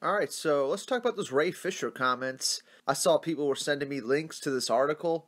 Alright, so let's talk about those Ray Fisher comments. I saw people were sending me links to this article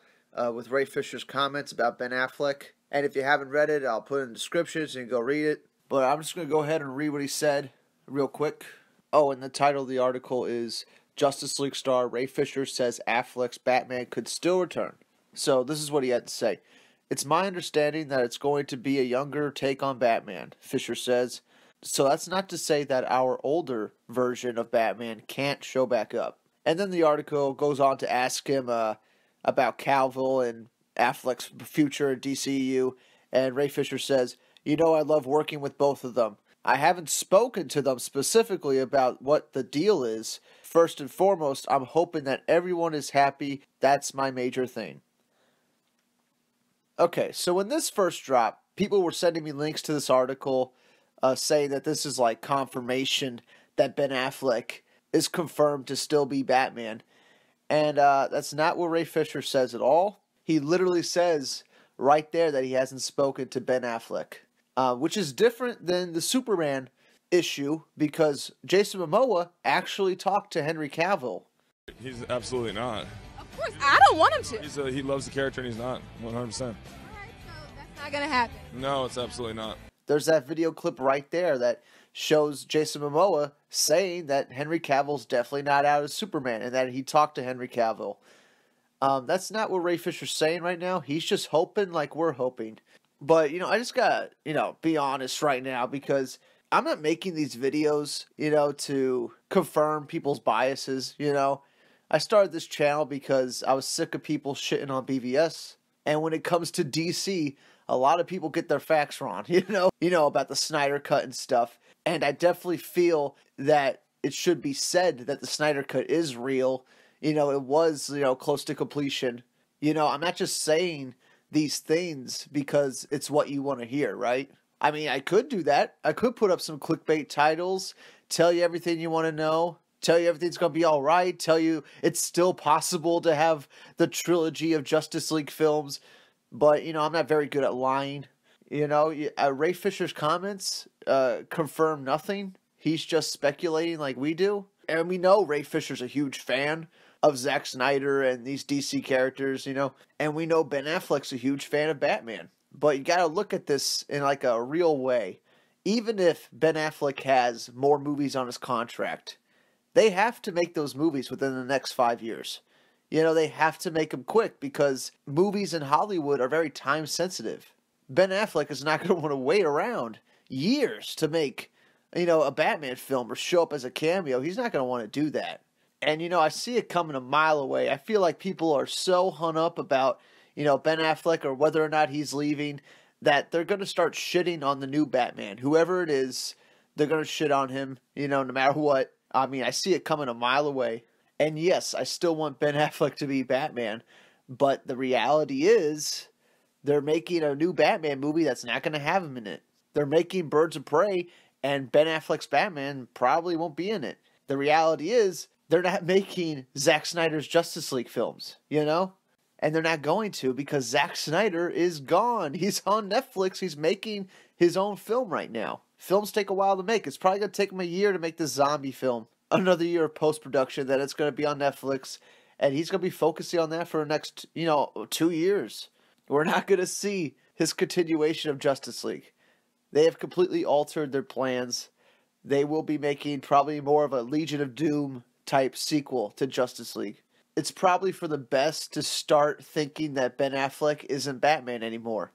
with Ray Fisher's comments about Ben Affleck. And if you haven't read it, I'll put it in the description so you can go read it. But I'm just going to go ahead and read what he said real quick. Oh, and the title of the article is Justice League star Ray Fisher says Affleck's Batman could still return. So this is what he had to say. It's my understanding that it's going to be a younger take on Batman, Fisher says. So that's not to say that our older version of Batman can't show back up. And then the article goes on to ask him about Cavill and Affleck's future at DCU. And Ray Fisher says, I love working with both of them. I haven't spoken to them specifically about what the deal is. First and foremost, I'm hoping that everyone is happy. That's my major thing. Okay, so when this first dropped, people were sending me links to this article saying that this is like confirmation that Ben Affleck is confirmed to still be Batman. And that's not what Ray Fisher says at all. He literally says right there that he hasn't spoken to Ben Affleck, which is different than the Superman issue because Jason Momoa actually talked to Henry Cavill. He's absolutely not. Of course, I don't want him to. He loves the character and he's not, 100%. All right, so that's not going to happen. No, it's absolutely not. There's that video clip right there that shows Jason Momoa saying that Henry Cavill's definitely not out as Superman and that he talked to Henry Cavill. That's not what Ray Fisher's saying right now. He's just hoping like we're hoping. But, I just got to, be honest right now because I'm not making these videos, to confirm people's biases, I started this channel because I was sick of people shitting on BVS. And when it comes to DC, a lot of people get their facts wrong, about the Snyder Cut and stuff. And I definitely feel that it should be said that the Snyder Cut is real. It was, close to completion. I'm not just saying these things because it's what you want to hear, right? I mean, I could do that. I could put up some clickbait titles, tell you everything you want to know, tell you everything's going to be all right, tell you it's still possible to have the trilogy of Justice League films. But, I'm not very good at lying. Ray Fisher's comments confirm nothing. He's just speculating like we do. And we know Ray Fisher's a huge fan of Zack Snyder and these DC characters, And we know Ben Affleck's a huge fan of Batman. But you got to look at this in like a real way. Even if Ben Affleck has more movies on his contract, they have to make those movies within the next 5 years. They have to make them quick because movies in Hollywood are very time sensitive. Ben Affleck is not going to want to wait around years to make, a Batman film or show up as a cameo. He's not going to want to do that. And, I see it coming a mile away. I feel like people are so hung up about, Ben Affleck or whether or not he's leaving that they're going to start shitting on the new Batman. Whoever it is, they're going to shit on him, no matter what. I mean, I see it coming a mile away. And yes, I still want Ben Affleck to be Batman, but the reality is they're making a new Batman movie that's not going to have him in it. They're making Birds of Prey, and Ben Affleck's Batman probably won't be in it. The reality is they're not making Zack Snyder's Justice League films, And they're not going to because Zack Snyder is gone. He's on Netflix. He's making his own film right now. Films take a while to make. It's probably going to take him a year to make this zombie film. Another year of post-production that it's going to be on Netflix, and he's going to be focusing on that for the next, 2 years. We're not going to see his continuation of Justice League. They have completely altered their plans. They will be making probably more of a Legion of Doom type sequel to Justice League. It's probably for the best to start thinking that Ben Affleck isn't Batman anymore.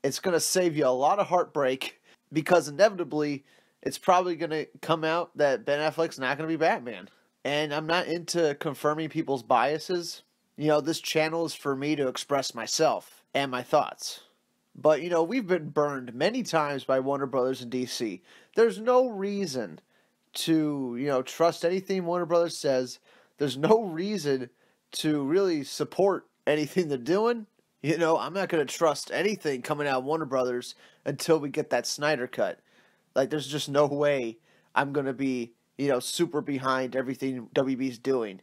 It's going to save you a lot of heartbreak because inevitably it's probably going to come out that Ben Affleck's not going to be Batman. And I'm not into confirming people's biases. This channel is for me to express myself and my thoughts. But, we've been burned many times by Warner Brothers and DC. There's no reason to, trust anything Warner Brothers says. There's no reason to really support anything they're doing. I'm not going to trust anything coming out of Warner Brothers until we get that Snyder Cut. Like, there's just no way I'm going to be, super behind everything WB's doing.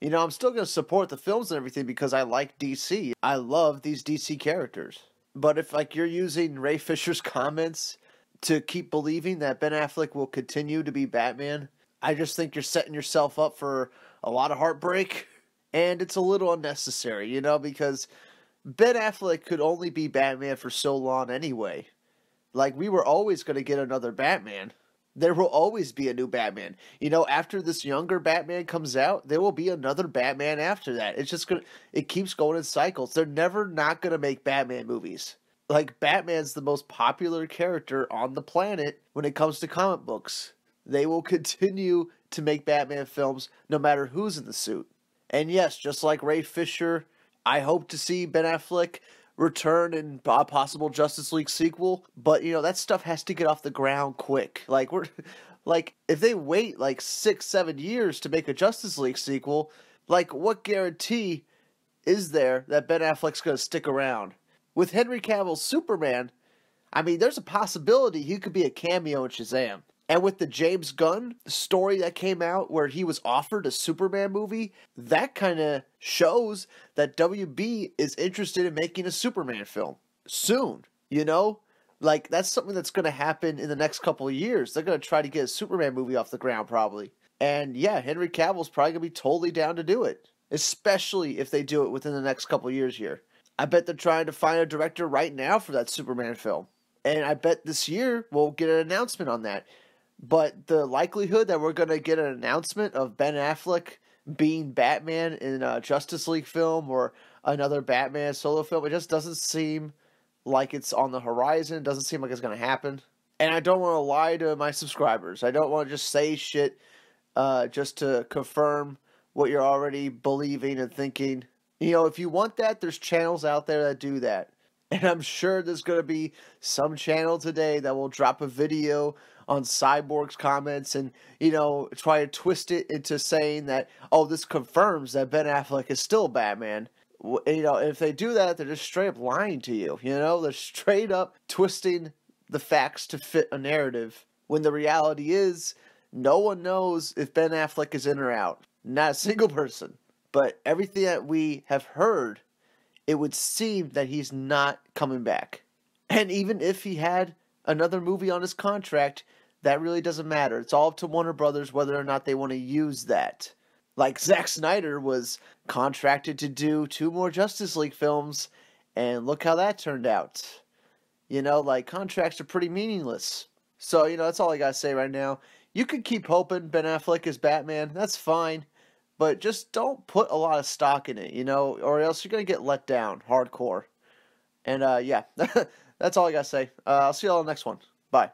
I'm still going to support the films and everything because I like DC. I love these DC characters. But if, you're using Ray Fisher's comments to keep believing that Ben Affleck will continue to be Batman, I just think you're setting yourself up for a lot of heartbreak, and it's a little unnecessary, you know, because Ben Affleck could only be Batman for so long anyway. Like, we were always going to get another Batman. There will always be a new Batman. You know, after this younger Batman comes out, there will be another Batman after that. It's just it keeps going in cycles. They're never not going to make Batman movies. Like, Batman's the most popular character on the planet when it comes to comic books. They will continue to make Batman films no matter who's in the suit. And yes, just like Ray Fisher, I hope to see Ben Affleck return in a possible Justice League sequel, but you know, that stuff has to get off the ground quick. Like if they wait like 6-7 years to make a Justice League sequel, like what guarantee is there that Ben Affleck's going to stick around? With Henry Cavill's Superman, I mean, there's a possibility he could be a cameo in Shazam. And with the James Gunn story that came out where he was offered a Superman movie, that kind of shows that WB is interested in making a Superman film soon, you know? Like, that's something that's going to happen in the next couple of years. They're going to try to get a Superman movie off the ground, probably. And yeah, Henry Cavill's probably going to be totally down to do it, especially if they do it within the next couple of years here. I bet they're trying to find a director right now for that Superman film. And I bet this year we'll get an announcement on that. But the likelihood that we're going to get an announcement of Ben Affleck being Batman in a Justice League film or another Batman solo film, it just doesn't seem like it's on the horizon. It doesn't seem like it's going to happen. And I don't want to lie to my subscribers. I don't want to just say shit just to confirm what you're already believing and thinking. You know, if you want that, there's channels out there that do that. And I'm sure there's going to be some channel today that will drop a video on Cyborg's comments and, you know, try to twist it into saying that, oh, this confirms that Ben Affleck is still Batman. You know, if they do that, they're just straight up lying to you. You know, they're straight up twisting the facts to fit a narrative when the reality is no one knows if Ben Affleck is in or out. Not a single person. But everything that we have heard, it would seem that he's not coming back. And even if he had another movie on his contract, that really doesn't matter. It's all up to Warner Brothers whether or not they want to use that. Like Zack Snyder was contracted to do 2 more Justice League films, and look how that turned out. You know, like, contracts are pretty meaningless. So, you know, that's all I gotta say right now. You could keep hoping Ben Affleck is Batman. That's fine. But just don't put a lot of stock in it, you know, or else you're going to get let down hardcore. And, yeah, that's all I got to say. I'll see you all on the next one. Bye.